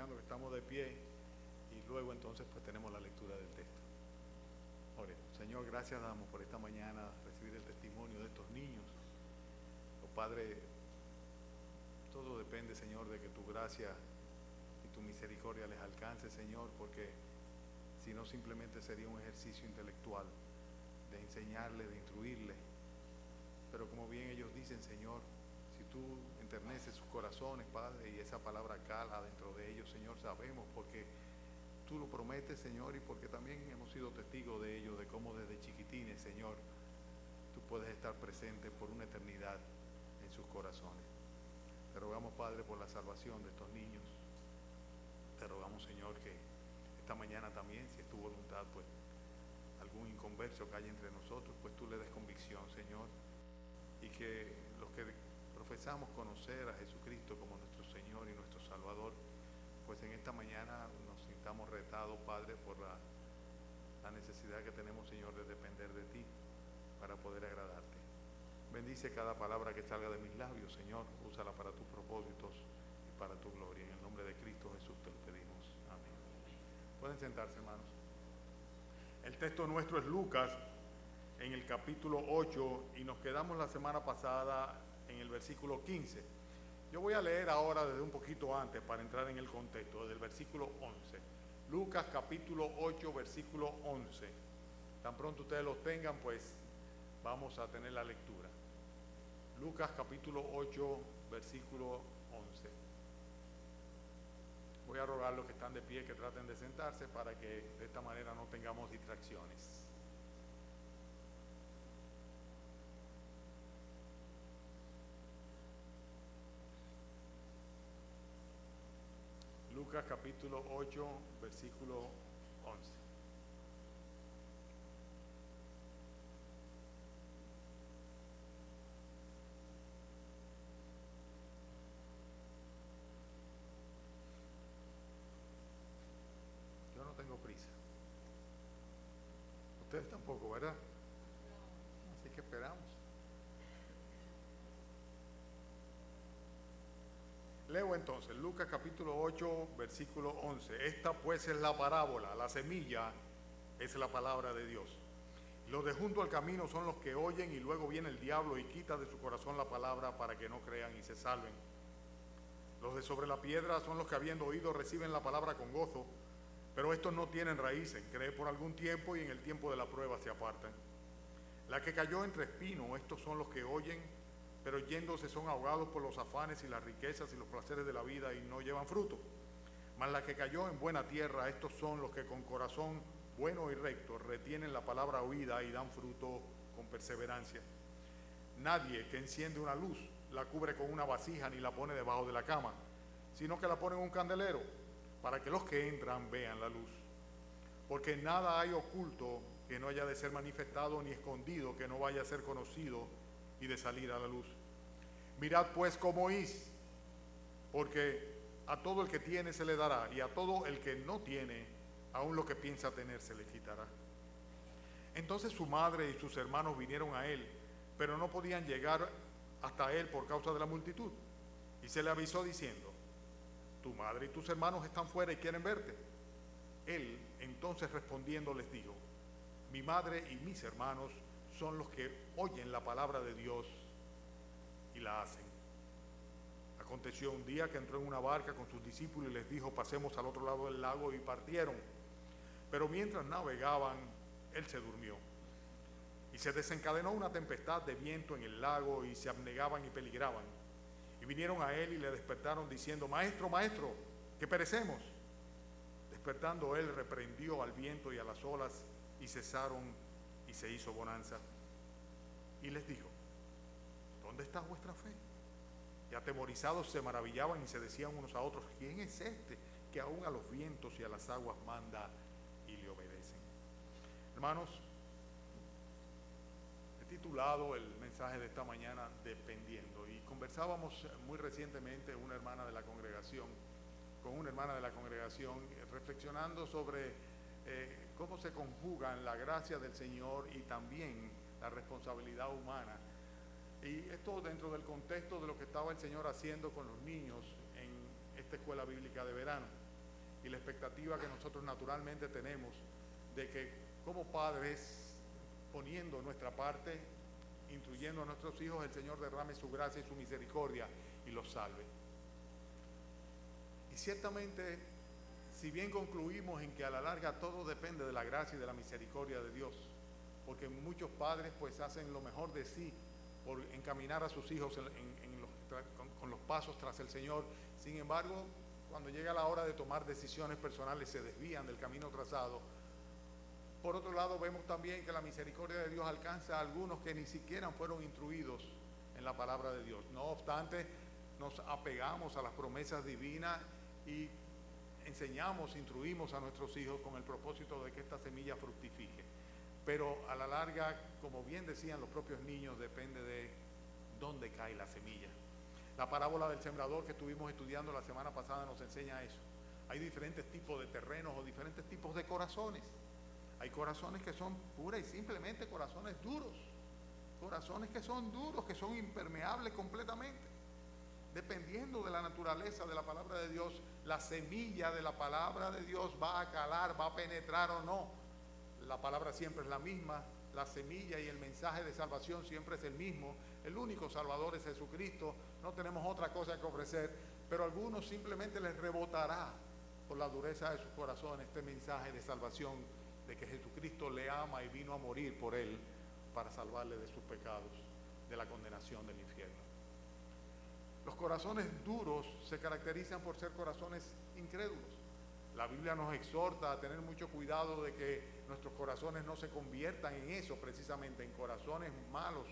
aprovechando que estamos de pie, y luego entonces pues tenemos la lectura del texto. Oremos. Señor, gracias damos por esta mañana recibir el testimonio de estos niños. Oh Padre, todo depende, Señor, de que tu gracia y tu misericordia les alcance, Señor, porque si no simplemente sería un ejercicio intelectual de enseñarles, de instruirles. Pero como bien ellos dicen, Señor, si tú enterneces sus corazones, Padre, y esa palabra cala dentro de ellos, Señor, sabemos porque tú lo prometes, Señor, y porque también hemos sido testigos de ello, de cómo desde chiquitines, Señor, tú puedes estar presente por una eternidad en sus corazones. Te rogamos, Padre, por la salvación de estos niños. Te rogamos, Señor, que esta mañana también, si es tu voluntad, pues algún inconverso que haya entre nosotros, pues tú le des convicción, Señor, y que los que profesamos conocer a Jesucristo como nuestro Señor y nuestro Salvador, pues en esta mañana nos sintamos retados, Padre, por la necesidad que tenemos, Señor, de depender de ti para poder agradarte. Bendice cada palabra que salga de mis labios, Señor, úsala para tus propósitos y para tu gloria. En el nombre de Cristo Jesús te lo pedimos. Amén. Pueden sentarse, hermanos. El texto nuestro es Lucas, en el capítulo 8, y nos quedamos la semana pasada en el versículo 15. Yo voy a leer ahora desde un poquito antes para entrar en el contexto, desde el versículo 11. Lucas capítulo 8, versículo 11. Tan pronto ustedes los tengan, pues vamos a tener la lectura. Lucas capítulo 8, versículo 11. Voy a rogar a los que están de pie que traten de sentarse para que de esta manera no tengamos distracciones. Lucas capítulo 8, versículo 11. Yo no tengo prisa. Ustedes tampoco, ¿verdad? Así que esperamos. Leo entonces, Lucas capítulo 8, versículo 11. Esta pues es la parábola, la semilla es la palabra de Dios. Los de junto al camino son los que oyen y luego viene el diablo y quita de su corazón la palabra para que no crean y se salven. Los de sobre la piedra son los que habiendo oído reciben la palabra con gozo, pero estos no tienen raíces, creen por algún tiempo y en el tiempo de la prueba se apartan. La que cayó entre espinos, estos son los que oyen, pero yéndose son ahogados por los afanes y las riquezas y los placeres de la vida y no llevan fruto. Mas la que cayó en buena tierra, estos son los que con corazón bueno y recto retienen la palabra oída y dan fruto con perseverancia. Nadie que enciende una luz la cubre con una vasija ni la pone debajo de la cama, sino que la pone en un candelero para que los que entran vean la luz. Porque nada hay oculto que no haya de ser manifestado, ni escondido que no vaya a ser conocido y de salir a la luz. Mirad pues cómo oís, porque a todo el que tiene se le dará, y a todo el que no tiene, aun lo que piensa tener se le quitará. Entonces su madre y sus hermanos vinieron a él, pero no podían llegar hasta él por causa de la multitud. Y se le avisó diciendo: tu madre y tus hermanos están fuera y quieren verte. Él entonces respondiendo les dijo: mi madre y mis hermanos son los que oyen la palabra de Dios y la hacen. Aconteció un día que entró en una barca con sus discípulos y les dijo: pasemos al otro lado del lago, y partieron. Pero mientras navegaban, él se durmió. Y se desencadenó una tempestad de viento en el lago, y se abnegaban y peligraban. Y vinieron a él y le despertaron diciendo: maestro, maestro, que perecemos. Despertando él, reprendió al viento y a las olas, y cesaron, y se hizo bonanza. Y les dijo: ¿dónde está vuestra fe? Y atemorizados se maravillaban y se decían unos a otros: ¿quién es este que aún a los vientos y a las aguas manda y le obedecen? Hermanos, he titulado el mensaje de esta mañana Dependiendo, y conversábamos muy recientemente con una hermana de la congregación, reflexionando sobre cómo se conjugan la gracia del Señor y también la responsabilidad humana. Y esto dentro del contexto de lo que estaba el Señor haciendo con los niños en esta escuela bíblica de verano. y la expectativa que nosotros naturalmente tenemos de que como padres, poniendo nuestra parte, instruyendo a nuestros hijos, el Señor derrame su gracia y su misericordia y los salve. Y ciertamente, si bien concluimos en que a la larga todo depende de la gracia y de la misericordia de Dios, porque muchos padres pues hacen lo mejor de sí por encaminar a sus hijos con los pasos tras el Señor, sin embargo, cuando llega la hora de tomar decisiones personales se desvían del camino trazado. Por otro lado, vemos también que la misericordia de Dios alcanza a algunos que ni siquiera fueron instruidos en la palabra de Dios. No obstante, nos apegamos a las promesas divinas y enseñamos, instruimos a nuestros hijos con el propósito de que esta semilla fructifique. Pero a la larga, como bien decían los propios niños, depende de dónde cae la semilla. La parábola del sembrador que estuvimos estudiando la semana pasada nos enseña eso. Hay diferentes tipos de terrenos o diferentes tipos de corazones. Hay corazones que son pura y simplemente corazones duros. Corazones que son duros, que son impermeables completamente. Dependiendo de la naturaleza de la palabra de Dios, la semilla de la palabra de Dios va a calar, va a penetrar o no. La palabra siempre es la misma, la semilla y el mensaje de salvación siempre es el mismo. El único Salvador es Jesucristo, no tenemos otra cosa que ofrecer, pero a algunos simplemente les rebotará por la dureza de su corazón este mensaje de salvación, de que Jesucristo le ama y vino a morir por él para salvarle de sus pecados, de la condenación del infierno. Los corazones duros se caracterizan por ser corazones incrédulos. La Biblia nos exhorta a tener mucho cuidado de que nuestros corazones no se conviertan en eso, precisamente en corazones malos,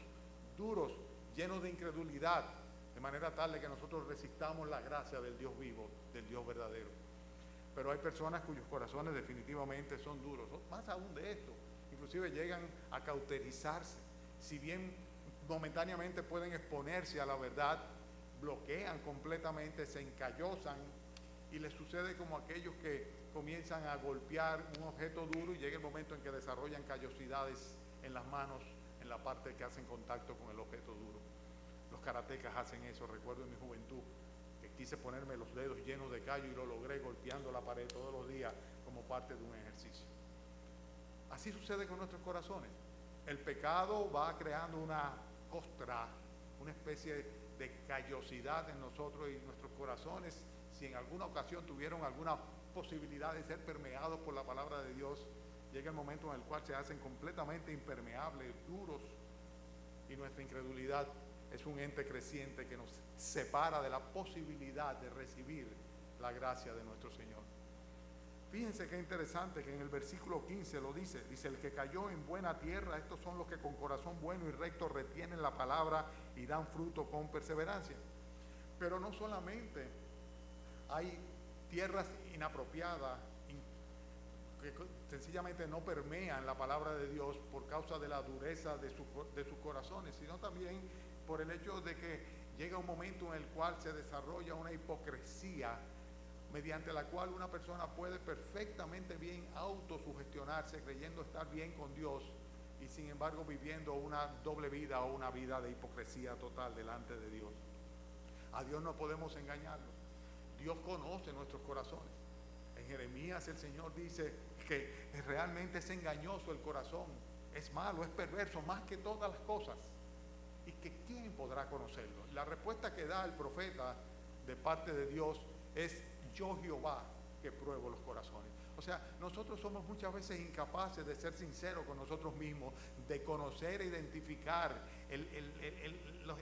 duros, llenos de incredulidad, de manera tal de que nosotros resistamos la gracia del Dios vivo, del Dios verdadero. Pero hay personas cuyos corazones definitivamente son duros. Más aún de esto, inclusive llegan a cauterizarse. Si bien momentáneamente pueden exponerse a la verdad, bloquean completamente, se encallozan y les sucede como aquellos que comienzan a golpear un objeto duro y llega el momento en que desarrollan callosidades en las manos, en la parte que hacen contacto con el objeto duro. Los karatecas hacen eso. Recuerdo en mi juventud que quise ponerme los dedos llenos de callo y lo logré golpeando la pared todos los días como parte de un ejercicio. Así sucede con nuestros corazones. El pecado va creando una costra, una especie de callosidad en nosotros y nuestros corazones. Si en alguna ocasión tuvieron alguna posibilidad de ser permeados por la palabra de Dios, llega el momento en el cual se hacen completamente impermeables, duros, y nuestra incredulidad es un ente creciente que nos separa de la posibilidad de recibir la gracia de nuestro Señor. Fíjense qué interesante que en el versículo 15 lo dice, el que cayó en buena tierra, estos son los que con corazón bueno y recto retienen la palabra y dan fruto con perseverancia. Pero no solamente hay tierras inapropiadas que sencillamente no permean la palabra de Dios por causa de la dureza de sus corazones, sino también por el hecho de que llega un momento en el cual se desarrolla una hipocresía mediante la cual una persona puede perfectamente bien autosugestionarse creyendo estar bien con Dios y sin embargo viviendo una doble vida o una vida de hipocresía total delante de Dios. A Dios no podemos engañarlo. Dios conoce nuestros corazones. En Jeremías el Señor dice que realmente es engañoso el corazón, es malo, es perverso más que todas las cosas. Y que ¿quién podrá conocerlo? La respuesta que da el profeta de parte de Dios es: yo Jehová que pruebo los corazones. O sea, nosotros somos muchas veces incapaces de ser sinceros con nosotros mismos, de conocer e identificar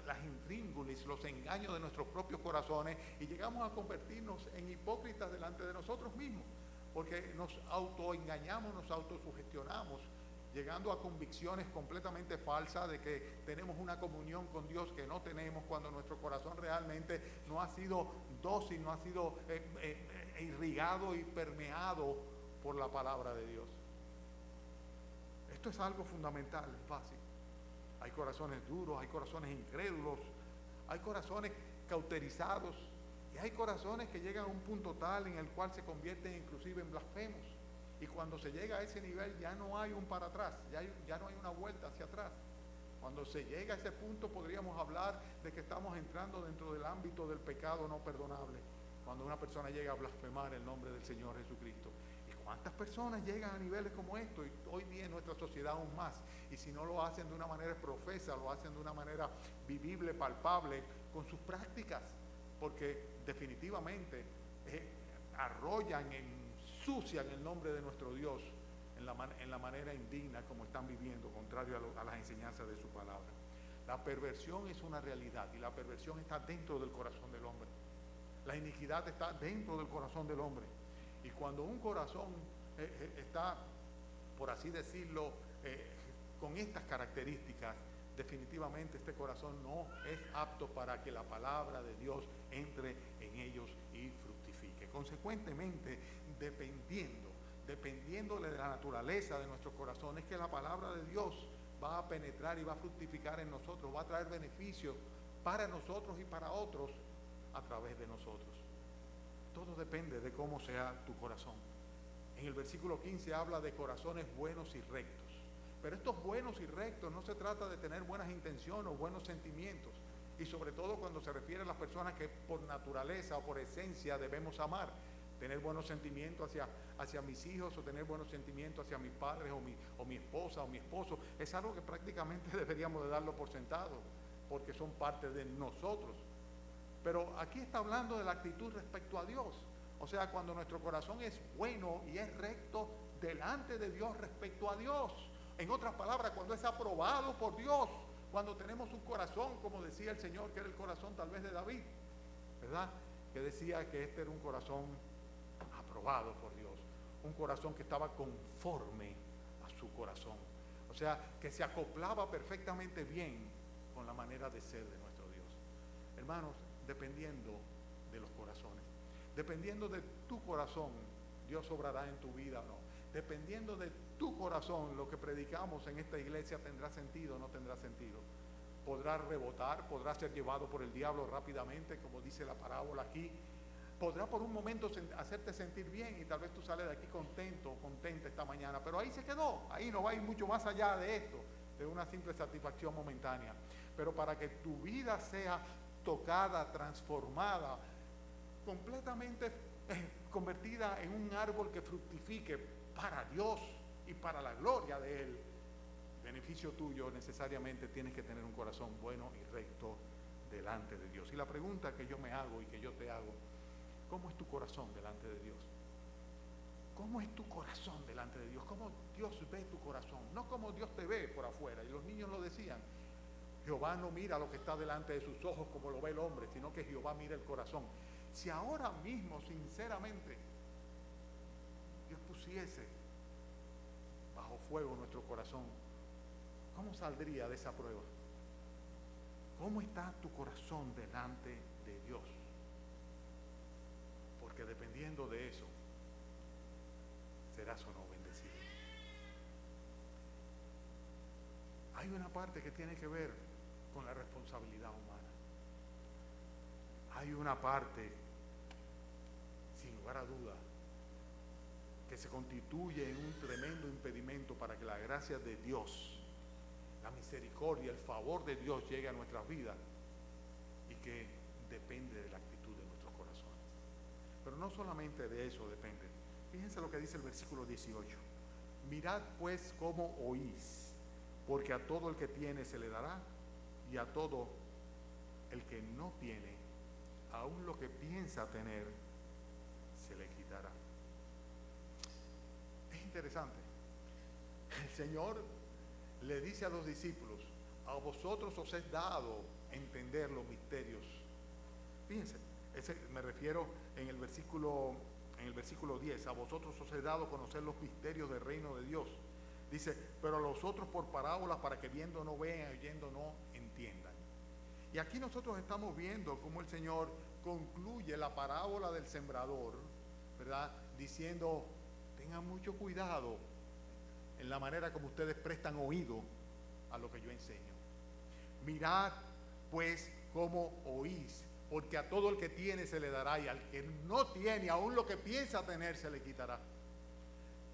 las intríngulis, los engaños de nuestros propios corazones, y llegamos a convertirnos en hipócritas delante de nosotros mismos, porque nos autoengañamos, nos autosugestionamos, llegando a convicciones completamente falsas de que tenemos una comunión con Dios que no tenemos, cuando nuestro corazón realmente no ha sido dócil, no ha sido irrigado y permeado por la palabra de Dios. Esto es algo fundamental, es básico. Hay corazones duros, hay corazones incrédulos, hay corazones cauterizados y hay corazones que llegan a un punto tal en el cual se convierten inclusive en blasfemos. Y cuando se llega a ese nivel ya no hay un para atrás, ya no hay una vuelta hacia atrás. Cuando se llega a ese punto podríamos hablar de que estamos entrando dentro del ámbito del pecado no perdonable. cuando una persona llega a blasfemar el nombre del Señor Jesucristo. ¿Y cuántas personas llegan a niveles como esto? Y hoy día en nuestra sociedad aún más. Y si no lo hacen de una manera profesa, lo hacen de una manera vivible, palpable, con sus prácticas, porque definitivamente arrollan, ensucian el nombre de nuestro Dios en la manera indigna como están viviendo, contrario a las enseñanzas de su palabra. La perversión es una realidad y la perversión está dentro del corazón del hombre. La iniquidad está dentro del corazón del hombre. Y cuando un corazón está, por así decirlo, con estas características, definitivamente este corazón no es apto para que la palabra de Dios entre en ellos y fructifique. Consecuentemente, dependiendo de la naturaleza de nuestros corazones, que la palabra de Dios va a penetrar y va a fructificar en nosotros, va a traer beneficios para nosotros y para otros a través de nosotros. Todo depende de cómo sea tu corazón. En el versículo 15 habla de corazones buenos y rectos. Pero estos buenos y rectos no se trata de tener buenas intenciones o buenos sentimientos. Y sobre todo cuando se refiere a las personas que por naturaleza o por esencia debemos amar. Tener buenos sentimientos hacia mis hijos, o tener buenos sentimientos hacia mis padres o mi esposa o mi esposo, es algo que prácticamente deberíamos de darlo por sentado, porque son parte de nosotros. Pero aquí está hablando de la actitud respecto a Dios. O sea, cuando nuestro corazón es bueno y es recto delante de Dios respecto a Dios. En otras palabras, cuando es aprobado por Dios, cuando tenemos un corazón, como decía el Señor, que era el corazón tal vez de David, ¿verdad? Que decía que este era un corazón aprobado por Dios, un corazón que estaba conforme a su corazón, o sea, que se acoplaba perfectamente bien con la manera de ser de nuestro Dios. Hermanos, dependiendo de los corazones, dependiendo de tu corazón, Dios obrará en tu vida o no. Dependiendo de tu corazón, lo que predicamos en esta iglesia tendrá sentido o no tendrá sentido. Podrá rebotar, podrá ser llevado por el diablo rápidamente, como dice la parábola aquí. Podrá por un momento hacerte sentir bien y tal vez tú sales de aquí contento o contenta esta mañana, pero ahí se quedó, ahí no va a ir mucho más allá de esto, de una simple satisfacción momentánea. Pero para que tu vida sea tocada, transformada, completamente convertida en un árbol que fructifique para Dios y para la gloria de Él, beneficio tuyo, necesariamente tienes que tener un corazón bueno y recto delante de Dios. Y la pregunta que yo me hago y que yo te hago: ¿cómo es tu corazón delante de Dios? ¿Cómo es tu corazón delante de Dios? ¿Cómo Dios ve tu corazón? No como Dios te ve por afuera. Y los niños lo decían. Jehová no mira lo que está delante de sus ojos como lo ve el hombre, sino que Jehová mira el corazón. Si ahora mismo, sinceramente, Dios pusiese bajo fuego nuestro corazón, ¿cómo saldría de esa prueba? ¿Cómo está tu corazón delante de Dios? Porque dependiendo de eso, serás o no bendecido. Hay una parte que tiene que ver con la responsabilidad humana. Hay una parte, sin lugar a duda, que se constituye en un tremendo impedimento para que la gracia de Dios, la misericordia, el favor de Dios llegue a nuestras vidas, y que depende de la actitud de nuestros corazones. Pero no solamente de eso depende. Fíjense lo que dice el versículo 18. Mirad pues cómo oís, porque a todo el que tiene se le dará, y a todo el que no tiene, aún lo que piensa tener, se le quitará. Es interesante. El Señor le dice a los discípulos: a vosotros os es dado entender los misterios. Fíjense, me refiero en el versículo 10, a vosotros os he dado conocer los misterios del reino de Dios. Dice, pero a los otros por parábolas, para que viendo no vean, oyendo no entiendan. Y aquí nosotros estamos viendo cómo el Señor concluye la parábola del sembrador, ¿verdad? Diciendo: tengan mucho cuidado en la manera como ustedes prestan oído a lo que yo enseño. Mirad pues cómo oís, porque a todo el que tiene se le dará, y al que no tiene, aún lo que piensa tener, se le quitará.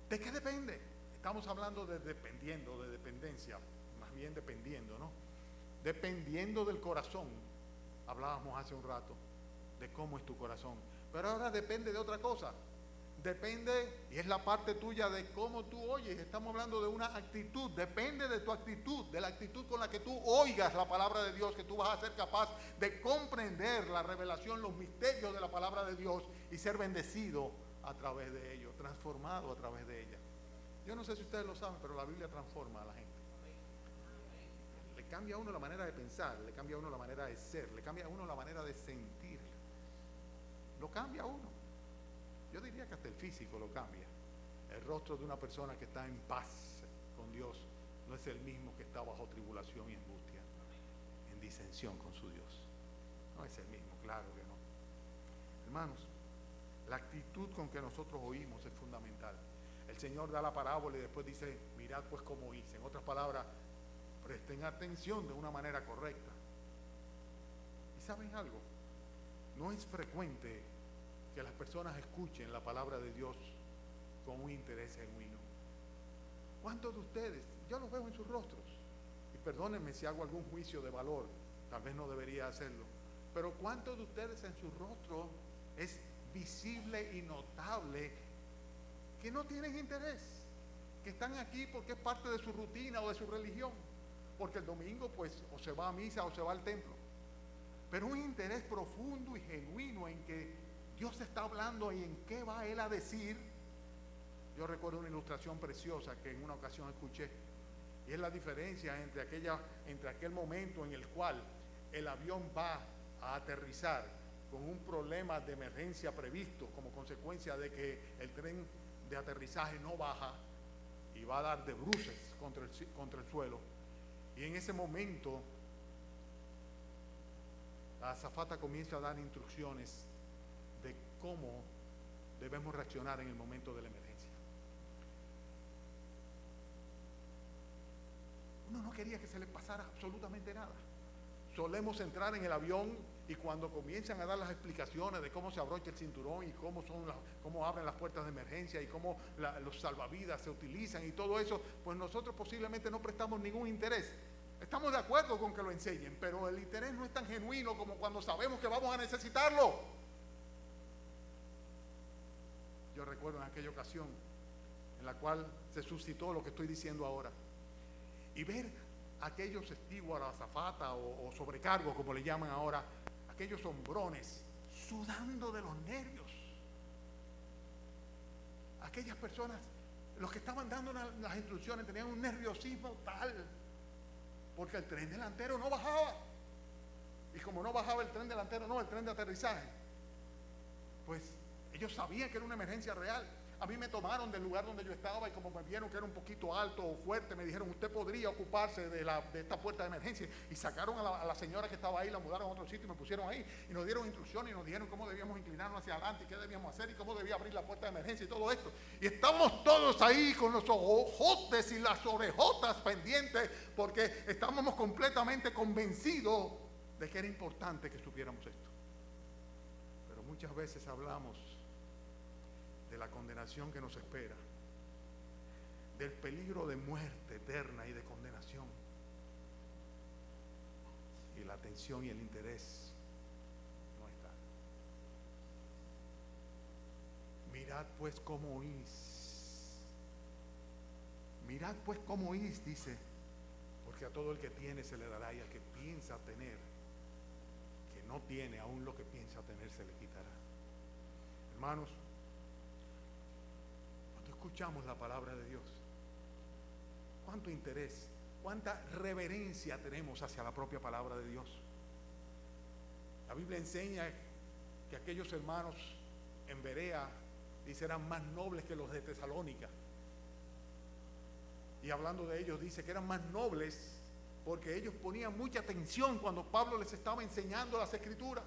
¿De qué depende? Estamos hablando de dependiendo, de dependencia, más bien dependiendo, ¿no? Dependiendo del corazón. Hablábamos hace un rato de cómo es tu corazón. Pero ahora depende de otra cosa. Depende, y es la parte tuya de cómo tú oyes. Estamos hablando de una actitud. Depende de tu actitud, de la actitud con la que tú oigas la palabra de Dios, que tú vas a ser capaz de comprender la revelación, los misterios de la palabra de Dios y ser bendecido a través de ello, transformado a través de ella. Yo no sé si ustedes lo saben, pero la Biblia transforma a la gente. Le cambia a uno la manera de pensar, le cambia a uno la manera de ser, le cambia a uno la manera de sentir. Lo cambia a uno. Yo diría que hasta el físico lo cambia. El rostro de una persona que está en paz con Dios no es el mismo que está bajo tribulación y angustia, en disensión con su Dios. No es el mismo, claro que no. Hermanos, la actitud con que nosotros oímos es fundamental. El Señor da la parábola y después dice, mirad pues cómo oís. En otras palabras, presten atención de una manera correcta. ¿Y saben algo? No es frecuente que las personas escuchen la palabra de Dios con un interés genuino. ¿Cuántos de ustedes? Yo los veo en sus rostros. Y perdónenme si hago algún juicio de valor, tal vez no debería hacerlo. Pero ¿cuántos de ustedes en su rostro es visible y notable que no tienen interés? Que están aquí porque es parte de su rutina o de su religión. Porque el domingo pues o se va a misa o se va al templo. Pero un interés profundo y genuino en que Dios está hablando y en qué va Él a decir. Yo recuerdo una ilustración preciosa que en una ocasión escuché, y es la diferencia entre aquel momento en el cual el avión va a aterrizar con un problema de emergencia previsto como consecuencia de que el tren de aterrizaje no baja y va a dar de bruces contra el suelo, y en ese momento la azafata comienza a dar instrucciones de cómo debemos reaccionar en el momento de la emergencia. Uno no quería que se le pasara absolutamente nada. Solemos entrar en el avión y cuando comienzan a dar las explicaciones de cómo se abrocha el cinturón y cómo abren las puertas de emergencia y cómo los salvavidas se utilizan y todo eso, pues nosotros posiblemente no prestamos ningún interés. Estamos de acuerdo con que lo enseñen, pero el interés no es tan genuino como cuando sabemos que vamos a necesitarlo. Yo recuerdo en aquella ocasión en la cual se suscitó lo que estoy diciendo ahora. Y ver aquellos stewards, azafata o sobrecargos, como le llaman ahora, aquellos hombrones sudando de los nervios. Aquellas personas, los que estaban dando las instrucciones, tenían un nerviosismo tal, porque el tren delantero no bajaba. Y como no bajaba el tren delantero, no, el tren de aterrizaje, pues ellos sabían que era una emergencia real. A mí me tomaron del lugar donde yo estaba y como me vieron que era un poquito alto o fuerte, me dijeron, usted podría ocuparse de esta puerta de emergencia. Y sacaron a la señora que estaba ahí, la mudaron a otro sitio y me pusieron ahí. Y nos dieron instrucciones y nos dijeron cómo debíamos inclinarnos hacia adelante y qué debíamos hacer y cómo debía abrir la puerta de emergencia y todo esto. Y estamos todos ahí con los ojotes y las orejotas pendientes porque estábamos completamente convencidos de que era importante que supiéramos esto. Pero muchas veces hablamos de la condenación que nos espera, del peligro de muerte eterna y de condenación, y la atención y el interés no está. Mirad pues cómo oís, mirad pues cómo oís, dice, porque a todo el que tiene se le dará y al que piensa tener, que no tiene, aún lo que piensa tener se le quitará. Hermanos, escuchamos la palabra de Dios, cuánto interés, cuánta reverencia tenemos hacia la propia palabra de Dios. La Biblia enseña que aquellos hermanos en Berea, dice, eran más nobles que los de Tesalónica. Y hablando de ellos, dice que eran más nobles porque ellos ponían mucha atención cuando Pablo les estaba enseñando las Escrituras.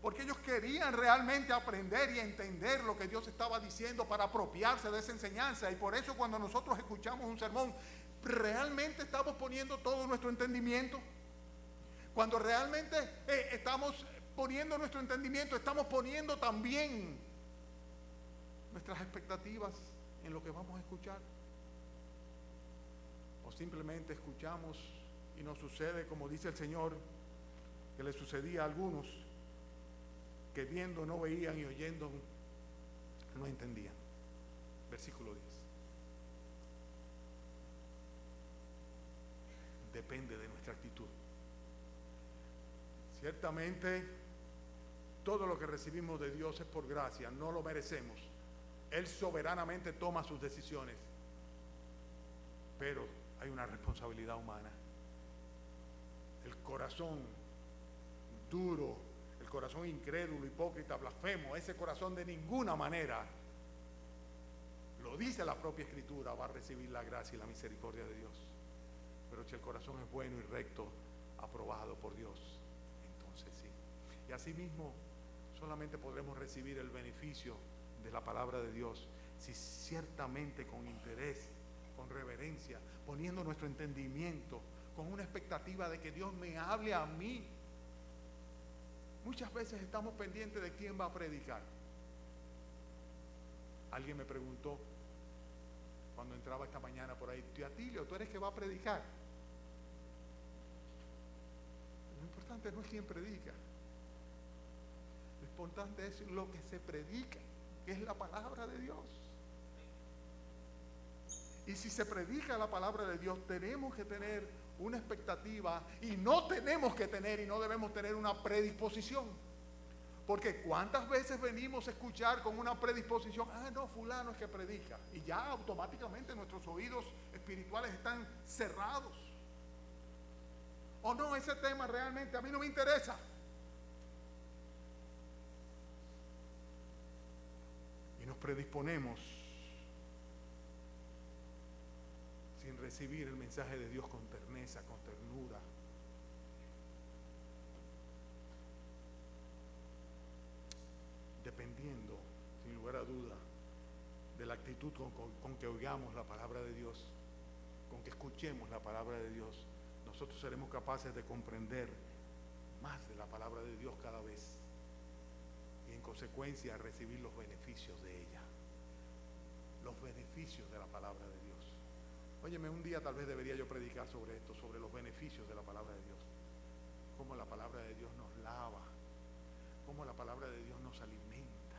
Porque ellos querían realmente aprender y entender lo que Dios estaba diciendo para apropiarse de esa enseñanza. Y por eso cuando nosotros escuchamos un sermón, realmente estamos poniendo todo nuestro entendimiento. Cuando realmente estamos poniendo nuestro entendimiento, estamos poniendo también nuestras expectativas en lo que vamos a escuchar. O simplemente escuchamos y nos sucede, como dice el Señor, que le sucedía a algunos, que viendo no veían y oyendo no entendían. Versículo 10. Depende de nuestra actitud. Ciertamente, todo lo que recibimos de Dios es por gracia, no lo merecemos. Él soberanamente toma sus decisiones, pero hay una responsabilidad humana. El corazón duro, el corazón incrédulo, hipócrita, blasfemo, ese corazón de ninguna manera, lo dice la propia Escritura, va a recibir la gracia y la misericordia de Dios. Pero si el corazón es bueno y recto, aprobado por Dios, entonces sí. Y asimismo, solamente podremos recibir el beneficio de la palabra de Dios si ciertamente con interés, con reverencia, poniendo nuestro entendimiento, con una expectativa de que Dios me hable a mí. Muchas veces estamos pendientes de quién va a predicar. Alguien me preguntó cuando entraba esta mañana por ahí: tío Atilio, ¿tú eres que va a predicar? Lo importante no es quién predica. Lo importante es lo que se predica, que es la palabra de Dios. Y si se predica la palabra de Dios, tenemos que tener una expectativa y no tenemos que tener y no debemos tener una predisposición. Porque ¿cuántas veces venimos a escuchar con una predisposición? Ah, no, fulano es que predica. Y ya automáticamente nuestros oídos espirituales están cerrados. O no, ese tema realmente a mí no me interesa. Y nos predisponemos sin recibir el mensaje de Dios con terneza, con ternura. Dependiendo, sin lugar a duda, de la actitud con que oigamos la palabra de Dios, con que escuchemos la palabra de Dios, nosotros seremos capaces de comprender más de la palabra de Dios cada vez y en consecuencia recibir los beneficios de ella, los beneficios de la palabra de Dios. Óyeme, un día tal vez debería yo predicar sobre esto, sobre los beneficios de la palabra de Dios, cómo la palabra de Dios nos lava, cómo la palabra de Dios nos alimenta,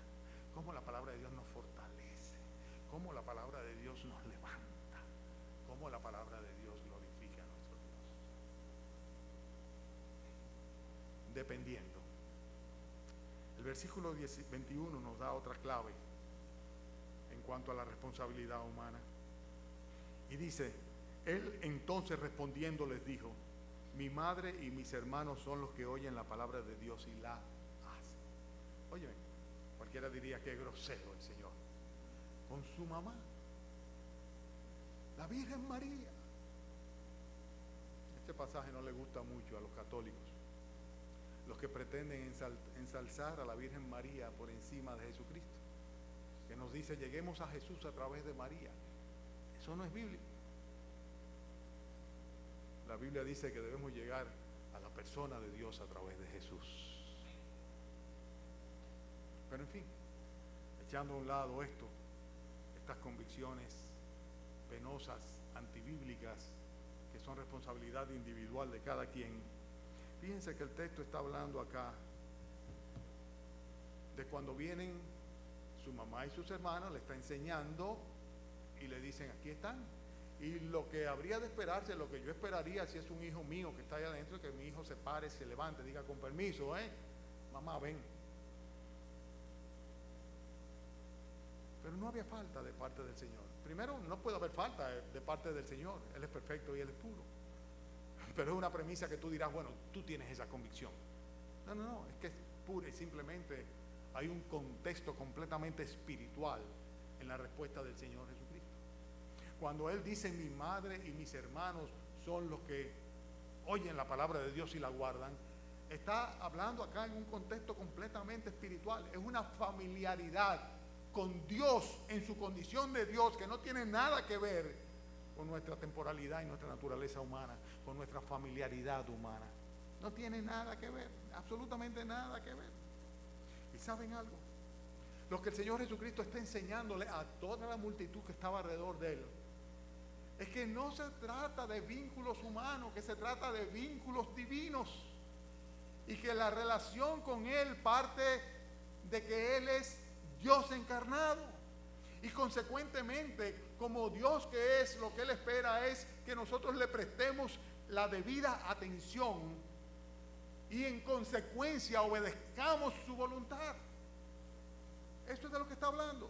cómo la palabra de Dios nos fortalece, cómo la palabra de Dios nos levanta, cómo la palabra de Dios glorifica a nuestro Dios. Dependiendo. El versículo 21 nos da otra clave en cuanto a la responsabilidad humana. Y dice: él entonces respondiendo les dijo: mi madre y mis hermanos son los que oyen la palabra de Dios y la hacen. Óyeme, cualquiera diría que es grosero el Señor con su mamá, la Virgen María. Este pasaje no le gusta mucho a los católicos, los que pretenden ensalzar a la Virgen María por encima de Jesucristo, que nos dice lleguemos a Jesús a través de María. Eso no es bíblico. La Biblia dice que debemos llegar a la persona de Dios a través de Jesús. Pero en fin, echando a un lado estas convicciones penosas, antibíblicas, que son responsabilidad individual de cada quien, fíjense que el texto está hablando acá de cuando vienen su mamá y sus hermanos, le está enseñando y le dicen: aquí están. Y lo que habría de esperarse, lo que yo esperaría si es un hijo mío que está ahí adentro, es que mi hijo se pare, se levante, diga: con permiso, mamá, ven. Pero no había falta de parte del Señor. Primero, no puede haber falta de parte del Señor. Él es perfecto y Él es puro. Pero es una premisa que tú dirás: bueno, tú tienes esa convicción. No, es que es pura y simplemente hay un contexto completamente espiritual en la respuesta del Señor Jesucristo. Cuando Él dice: mi madre y mis hermanos son los que oyen la palabra de Dios y la guardan, está hablando acá en un contexto completamente espiritual. Es una familiaridad con Dios en su condición de Dios que no tiene nada que ver con nuestra temporalidad y nuestra naturaleza humana, con nuestra familiaridad humana. No tiene nada que ver, absolutamente nada que ver. ¿Y saben algo? Lo que el Señor Jesucristo está enseñándole a toda la multitud que estaba alrededor de Él es que no se trata de vínculos humanos, que se trata de vínculos divinos, y que la relación con Él parte de que Él es Dios encarnado. Y consecuentemente, como Dios que es, lo que Él espera es que nosotros le prestemos la debida atención y en consecuencia obedezcamos su voluntad. Esto es de lo que está hablando.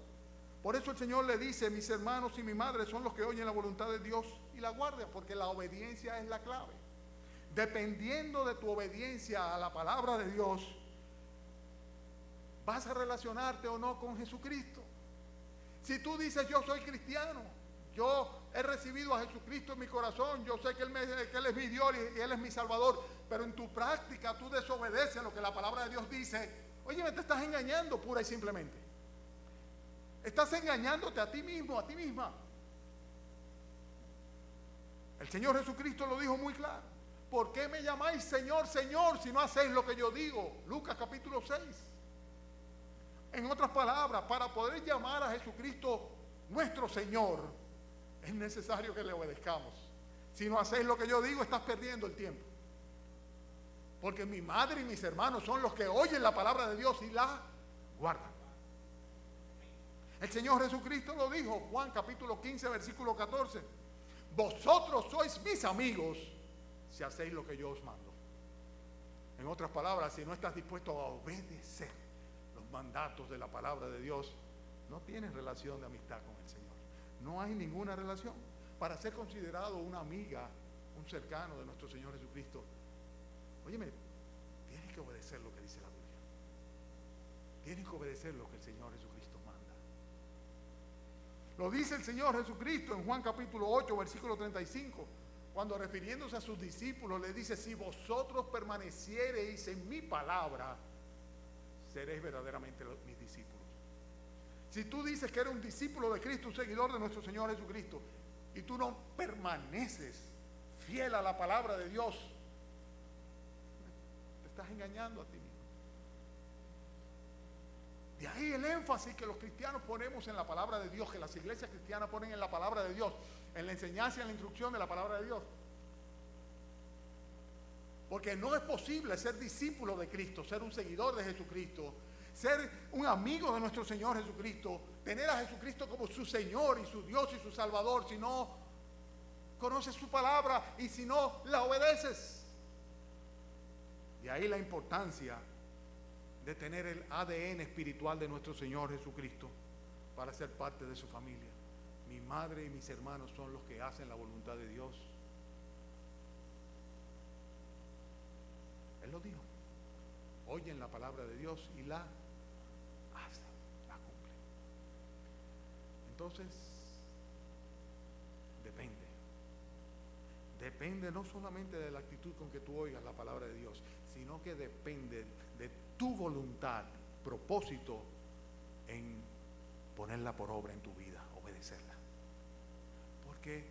Por eso el Señor le dice: mis hermanos y mi madre son los que oyen la voluntad de Dios y la guardan, porque la obediencia es la clave. Dependiendo de tu obediencia a la palabra de Dios, vas a relacionarte o no con Jesucristo. Si tú dices: yo soy cristiano, yo he recibido a Jesucristo en mi corazón, yo sé que Él es mi Dios y Él es mi Salvador, pero en tu práctica tú desobedeces lo que la palabra de Dios dice, oye, te estás engañando pura y simplemente. Estás engañándote a ti mismo, a ti misma. El Señor Jesucristo lo dijo muy claro: ¿por qué me llamáis Señor, Señor, si no hacéis lo que yo digo? Lucas capítulo 6. En otras palabras, para poder llamar a Jesucristo nuestro Señor, es necesario que le obedezcamos. Si no hacéis lo que yo digo, estás perdiendo el tiempo. Porque mi madre y mis hermanos son los que oyen la palabra de Dios y la guardan. El Señor Jesucristo lo dijo, Juan capítulo 15, versículo 14. Vosotros sois mis amigos si hacéis lo que yo os mando. En otras palabras, si no estás dispuesto a obedecer los mandatos de la palabra de Dios, no tienes relación de amistad con el Señor. No hay ninguna relación. Para ser considerado una amiga, un cercano de nuestro Señor Jesucristo, óyeme, tienes que obedecer lo que dice la Biblia. Tienes que obedecer lo que el Señor Jesucristo manda. Lo dice el Señor Jesucristo en Juan capítulo 8, versículo 35, cuando refiriéndose a sus discípulos le dice: si vosotros permaneciereis en mi palabra, seréis verdaderamente mis discípulos. Si tú dices que eres un discípulo de Cristo, un seguidor de nuestro Señor Jesucristo, y tú no permaneces fiel a la palabra de Dios, te estás engañando a ti mismo. De ahí el énfasis que los cristianos ponemos en la palabra de Dios, que las iglesias cristianas ponen en la palabra de Dios, en la enseñanza y en la instrucción de la palabra de Dios. Porque no es posible ser discípulo de Cristo, ser un seguidor de Jesucristo, ser un amigo de nuestro Señor Jesucristo, tener a Jesucristo como su Señor y su Dios y su Salvador, si no conoces su palabra y si no la obedeces. De ahí la importancia de tener el ADN espiritual de nuestro Señor Jesucristo para ser parte de su familia. Mi madre y mis hermanos son los que hacen la voluntad de Dios. Él lo dijo. Oyen la palabra de Dios y la hacen, la cumplen. Entonces, depende no solamente de la actitud con que tú oigas la palabra de Dios, sino que depende de tu voluntad, propósito en ponerla por obra en tu vida, obedecerla. Porque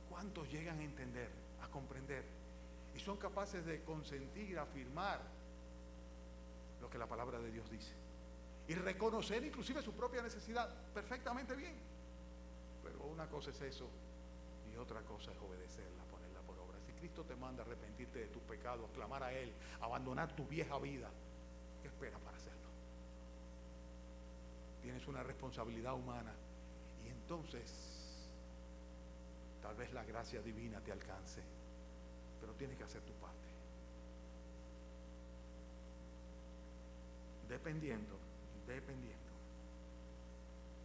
¿cuántos llegan a entender, a comprender y son capaces de consentir, afirmar lo que la palabra de Dios dice y reconocer inclusive su propia necesidad perfectamente bien? Pero una cosa es eso y otra cosa es obedecerla, ponerla por obra. Si Cristo te manda a arrepentirte de tus pecados, clamar a Él, abandonar tu vieja vida, ¿qué esperas para hacerlo? Tienes una responsabilidad humana y entonces tal vez la gracia divina te alcance, pero tienes que hacer tu parte. Dependiendo.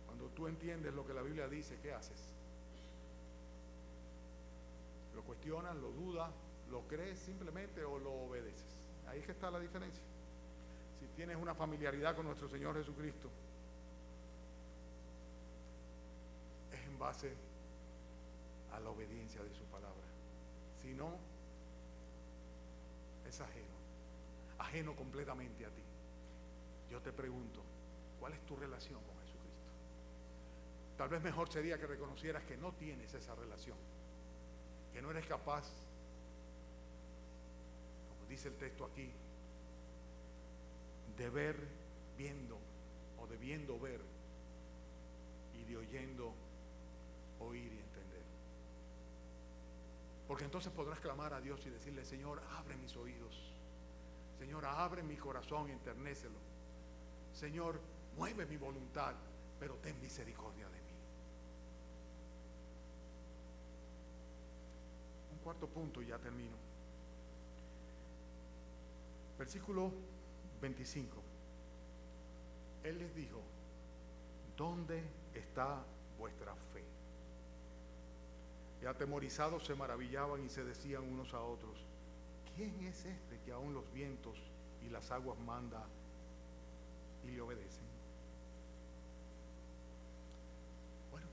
Cuando tú entiendes lo que la Biblia dice, ¿qué haces? ¿Lo cuestionas, lo dudas, lo crees simplemente o lo obedeces? Ahí es que está la diferencia. Si tienes una familiaridad con nuestro Señor Jesucristo, es en base a la obediencia de su palabra. Si no, es ajeno completamente a ti. Yo te pregunto, ¿cuál es tu relación con Jesucristo? Tal vez mejor sería que reconocieras que no tienes esa relación, que no eres capaz, como dice el texto aquí, de ver viendo o de viendo ver y de oyendo oír y entender. Porque entonces podrás clamar a Dios y decirle: Señor, abre mis oídos, Señor, abre mi corazón y enternécelo. Señor, mueve mi voluntad, pero ten misericordia de mí. Un cuarto punto y ya termino. Versículo 25. Él les dijo: ¿dónde está vuestra fe? Y atemorizados se maravillaban y se decían unos a otros: ¿quién es este que aún los vientos y las aguas manda y le obedecen? Bueno,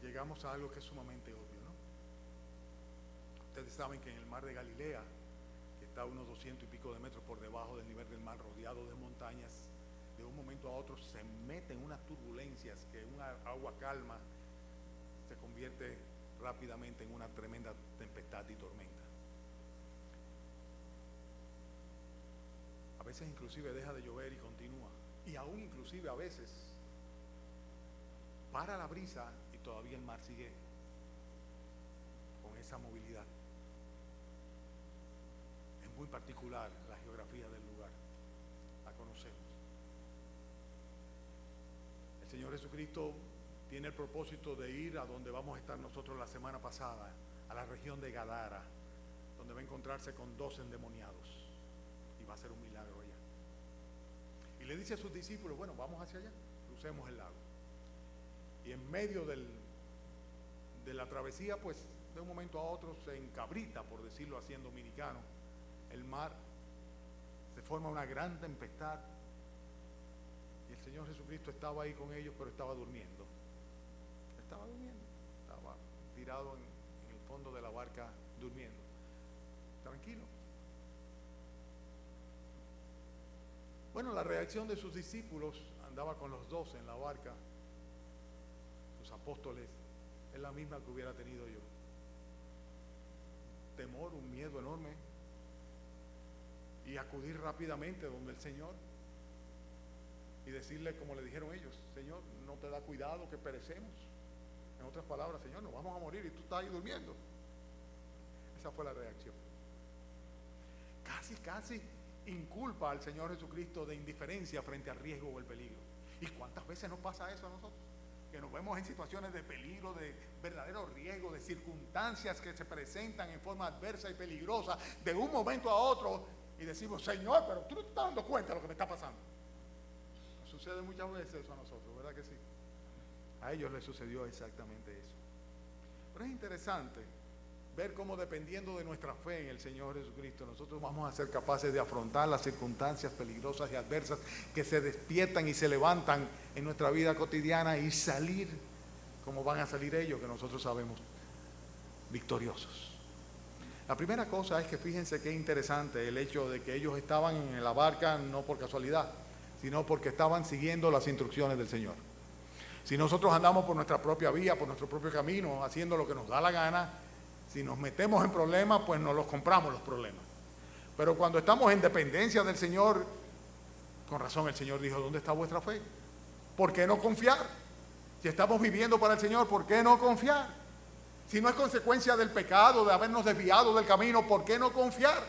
llegamos a algo que es sumamente obvio, ¿no? Ustedes saben que en el mar de Galilea, que está a unos 200 y pico de metros por debajo del nivel del mar, rodeado de montañas, de un momento a otro se meten unas turbulencias que una agua calma se convierte rápidamente en una tremenda tempestad y tormenta. A veces inclusive deja de llover y continúa, y aún inclusive a veces para la brisa y todavía el mar sigue con esa movilidad. Es muy particular la geografía del lugar, la conocemos. El Señor Jesucristo tiene el propósito de ir a donde vamos a estar nosotros la semana pasada, a la región de Gadara, donde va a encontrarse con 2 endemoniados y va a hacer un milagro allá. Y le dice a sus discípulos: bueno, vamos hacia allá, crucemos el lago. Y en medio de la travesía, pues de un momento a otro se encabrita, por decirlo así en dominicano, el mar, se forma una gran tempestad y el Señor Jesucristo estaba ahí con ellos, pero estaba durmiendo. Estaba tirado en el fondo de la barca durmiendo, tranquilo. Bueno, la reacción de sus discípulos, andaba con los 12 en la barca, sus apóstoles, es la misma que hubiera tenido yo. Temor, un miedo enorme, y acudir rápidamente donde el Señor y decirle como le dijeron ellos: Señor, ¿no te da cuidado que perecemos? En otras palabras: Señor, nos vamos a morir y tú estás ahí durmiendo. Esa fue la reacción. Casi inculpa al Señor Jesucristo de indiferencia frente al riesgo o el peligro. ¿Y cuántas veces nos pasa eso a nosotros? Que nos vemos en situaciones de peligro, de verdadero riesgo, de circunstancias que se presentan en forma adversa y peligrosa de un momento a otro, y decimos: Señor, pero tú no te estás dando cuenta de lo que me está pasando. Nos sucede muchas veces eso a nosotros, ¿verdad que sí? A ellos les sucedió exactamente eso. Pero es interesante ver cómo, dependiendo de nuestra fe en el Señor Jesucristo, nosotros vamos a ser capaces de afrontar las circunstancias peligrosas y adversas que se despiertan y se levantan en nuestra vida cotidiana, y salir como van a salir ellos, que nosotros sabemos, victoriosos. La primera cosa es que fíjense qué interesante el hecho de que ellos estaban en la barca no por casualidad, sino porque estaban siguiendo las instrucciones del Señor. Si nosotros andamos por nuestra propia vía, por nuestro propio camino, haciendo lo que nos da la gana, si nos metemos en problemas, pues nos los compramos los problemas. Pero cuando estamos en dependencia del Señor, con razón el Señor dijo: ¿dónde está vuestra fe? ¿Por qué no confiar? Si estamos viviendo para el Señor, ¿por qué no confiar? Si no es consecuencia del pecado, de habernos desviado del camino, ¿por qué no confiar?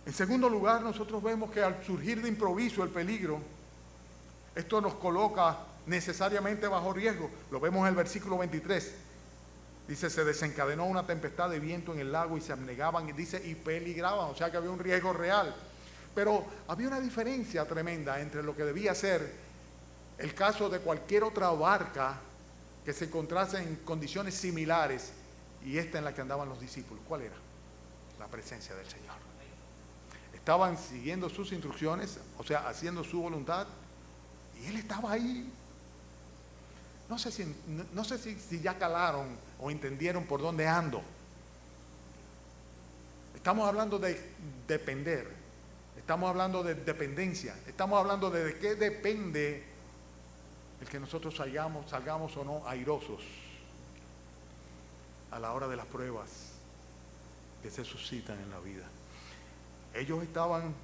En segundo lugar, nosotros vemos que al surgir de improviso el peligro, esto nos coloca necesariamente bajo riesgo. Lo vemos en el versículo 23. Dice: se desencadenó una tempestad de viento en el lago y se abnegaban, y dice, y peligraban, o sea que había un riesgo real. Pero había una diferencia tremenda entre lo que debía ser el caso de cualquier otra barca que se encontrase en condiciones similares y esta en la que andaban los discípulos. ¿Cuál era? La presencia del Señor. Estaban siguiendo sus instrucciones, o sea, haciendo su voluntad, y Él estaba ahí. No sé si ya calaron o entendieron por dónde ando. Estamos hablando de depender, estamos hablando de dependencia, estamos hablando de qué depende el que nosotros salgamos o no airosos a la hora de las pruebas que se suscitan en la vida. Ellos estaban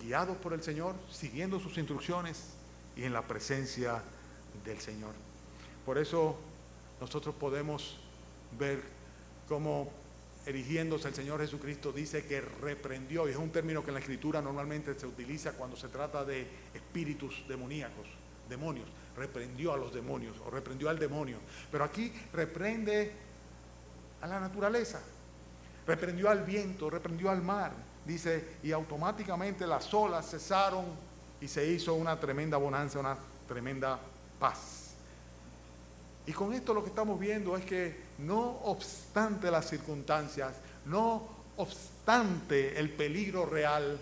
guiados por el Señor, siguiendo sus instrucciones y en la presencia del Señor. Por eso nosotros podemos ver cómo erigiéndose el Señor Jesucristo, dice que reprendió, y es un término que en la Escritura normalmente se utiliza cuando se trata de espíritus demoníacos, demonios, reprendió a los demonios o reprendió al demonio, pero aquí reprende a la naturaleza, reprendió al viento, reprendió al mar, dice, y automáticamente las olas cesaron y se hizo una tremenda bonanza, una tremenda paz. Y con esto lo que estamos viendo es que no obstante las circunstancias, no obstante el peligro real,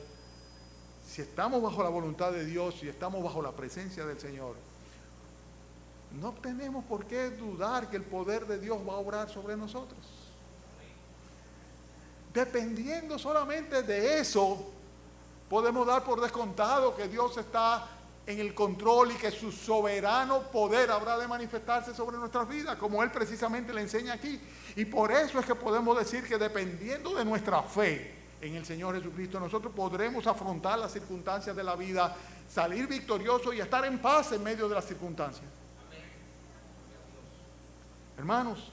si estamos bajo la voluntad de Dios, si estamos bajo la presencia del Señor, no tenemos por qué dudar que el poder de Dios va a obrar sobre nosotros. Dependiendo solamente de eso, podemos dar por descontado que Dios está en el control y que su soberano poder habrá de manifestarse sobre nuestras vidas, como Él precisamente le enseña aquí. Y por eso es que podemos decir que dependiendo de nuestra fe en el Señor Jesucristo, nosotros podremos afrontar las circunstancias de la vida, salir victoriosos y estar en paz en medio de las circunstancias. Hermanos,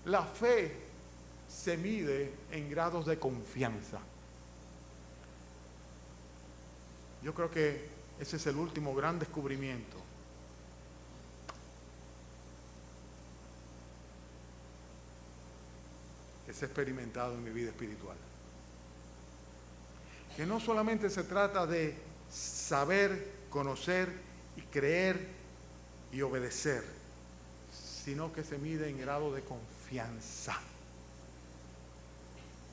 la fe se mide en grados de confianza. Yo creo que ese es el último gran descubrimiento. Que se ha experimentado en mi vida espiritual. Que no solamente se trata de saber, conocer y creer y obedecer, sino que se mide en grado de confianza.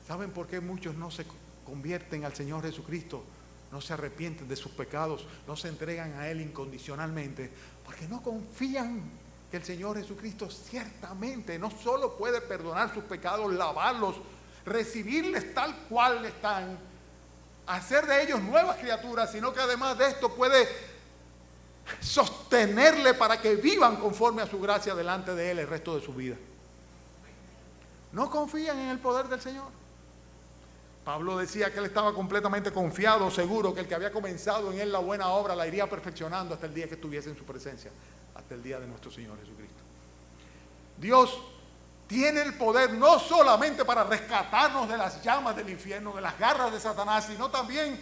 ¿Saben por qué muchos no se convierten al Señor Jesucristo? No se arrepienten de sus pecados, no se entregan a Él incondicionalmente, porque no confían que el Señor Jesucristo ciertamente no solo puede perdonar sus pecados, lavarlos, recibirles tal cual están, hacer de ellos nuevas criaturas, sino que además de esto puede sostenerle para que vivan conforme a su gracia delante de Él el resto de su vida. No confían en el poder del Señor. Pablo decía que él estaba completamente confiado, seguro que el que había comenzado en él la buena obra la iría perfeccionando hasta el día que estuviese en su presencia, hasta el día de nuestro Señor Jesucristo. Dios tiene el poder no solamente para rescatarnos de las llamas del infierno, de las garras de Satanás, sino también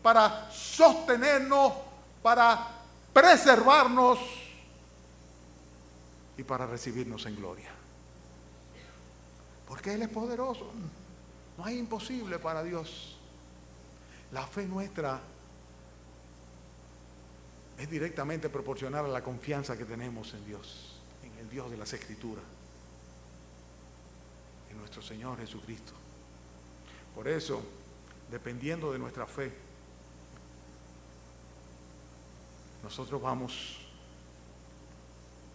para sostenernos, para preservarnos y para recibirnos en gloria. Porque Él es poderoso. No hay imposible para Dios. La fe nuestra es directamente proporcional a la confianza que tenemos en Dios, en el Dios de las Escrituras, en nuestro Señor Jesucristo. Por eso, dependiendo de nuestra fe, nosotros vamos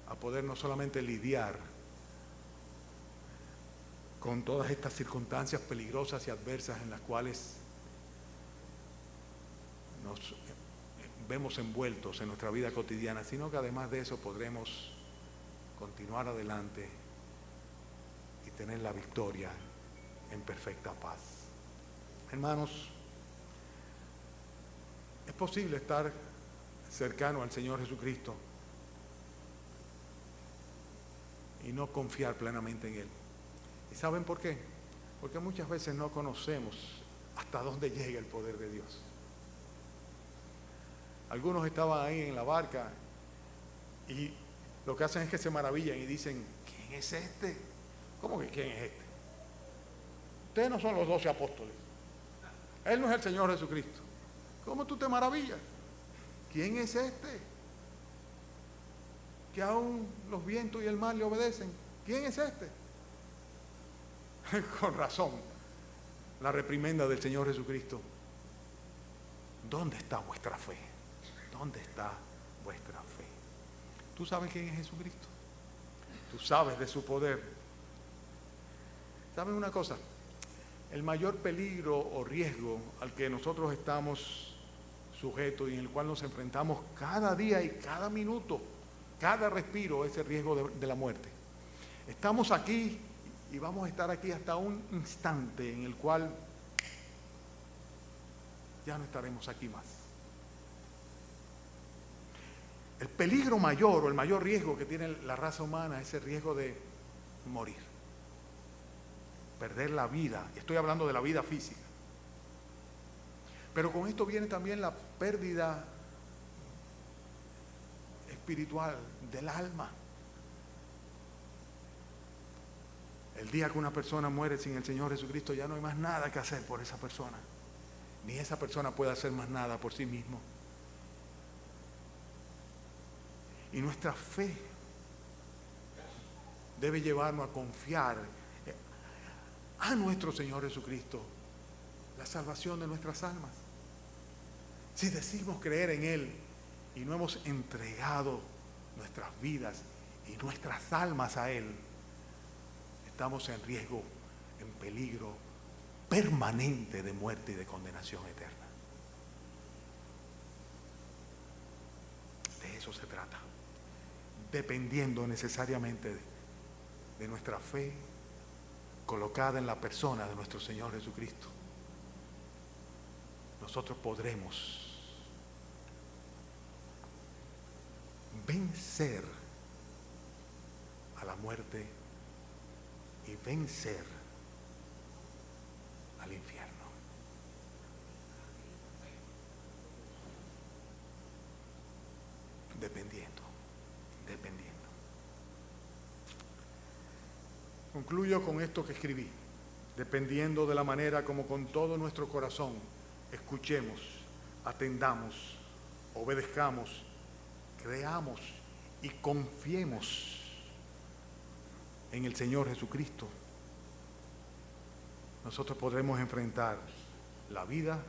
a poder no solamente lidiar con todas estas circunstancias peligrosas y adversas en las cuales nos vemos envueltos en nuestra vida cotidiana, sino que además de eso podremos continuar adelante y tener la victoria en perfecta paz. Hermanos, es posible estar cercano al Señor Jesucristo y no confiar plenamente en Él. ¿Y saben por qué? Porque muchas veces no conocemos hasta dónde llega el poder de Dios. Algunos estaban ahí en la barca y lo que hacen es que se maravillan y dicen, ¿quién es este? ¿Cómo que quién es este? Ustedes no son los 12 apóstoles. Él no es el Señor Jesucristo. ¿Cómo tú te maravillas? ¿Quién es este? Que aún los vientos y el mar le obedecen. ¿Quién es este? Con razón, la reprimenda del Señor Jesucristo. ¿Dónde está vuestra fe? ¿Dónde está vuestra fe? ¿Tú sabes quién es Jesucristo? ¿Tú sabes de su poder? ¿Saben una cosa? El mayor peligro o riesgo al que nosotros estamos sujetos y en el cual nos enfrentamos cada día y cada minuto, cada respiro, es el riesgo de la muerte. Estamos aquí y vamos a estar aquí hasta un instante en el cual ya no estaremos aquí más. El peligro mayor o el mayor riesgo que tiene la raza humana es el riesgo de morir. perder la vida. Estoy hablando de la vida física. Pero con esto viene también la pérdida espiritual del alma. El día que una persona muere sin el Señor Jesucristo, ya no hay más nada que hacer por esa persona. Ni esa persona puede hacer más nada por sí mismo. Y nuestra fe debe llevarnos a confiar a nuestro Señor Jesucristo la salvación de nuestras almas. Si decimos creer en Él y no hemos entregado nuestras vidas y nuestras almas a Él, estamos en riesgo, en peligro permanente de muerte y de condenación eterna. De eso se trata. Dependiendo necesariamente de nuestra fe colocada en la persona de nuestro Señor Jesucristo, nosotros podremos vencer a la muerte y vencer al infierno. Dependiendo. Concluyo con esto que escribí. Dependiendo de la manera como con todo nuestro corazón escuchemos, atendamos, obedezcamos, creamos y confiemos en el Señor Jesucristo, nosotros podremos enfrentar la vida,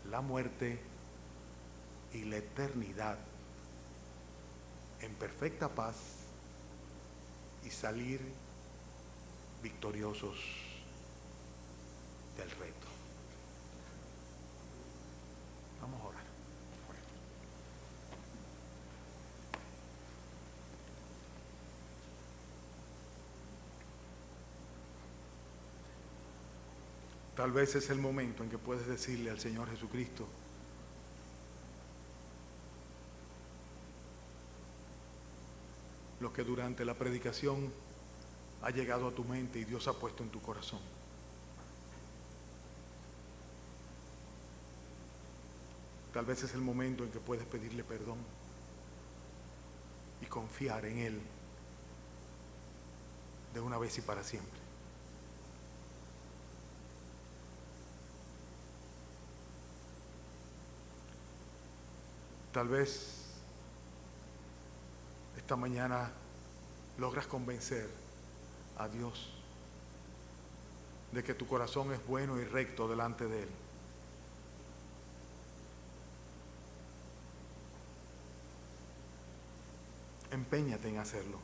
la muerte y la eternidad en perfecta paz y salir victoriosos del reto. Vamos a orar. Tal vez es el momento en que puedes decirle al Señor Jesucristo: lo que durante la predicación ha llegado a tu mente y Dios ha puesto en tu corazón. Tal vez es el momento en que puedes pedirle perdón y confiar en Él de una vez y para siempre. Tal vez esta mañana logras convencer a Dios de que tu corazón es bueno y recto delante de Él. Empeñate en hacerlo.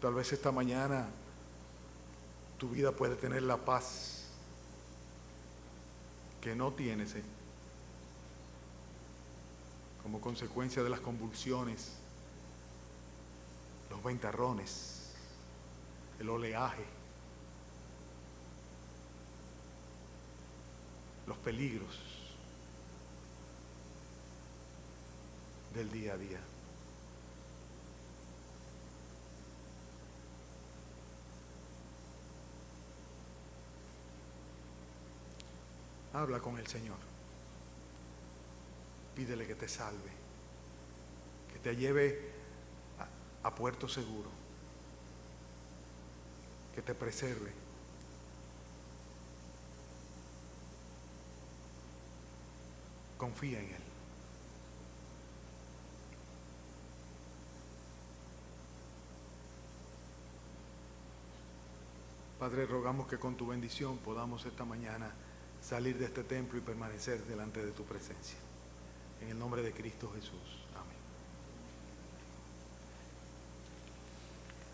Tal vez esta mañana tu vida puede tener la paz que no tienes como consecuencia de las convulsiones, los ventarrones, el oleaje, los peligros del día a día. Habla con el Señor. Pídele que te salve, que te lleve a puerto seguro, que te preserve. Confía en Él. Padre, rogamos que con tu bendición podamos esta mañana salir de este templo y permanecer delante de tu presencia. En el nombre de Cristo Jesús. Amén.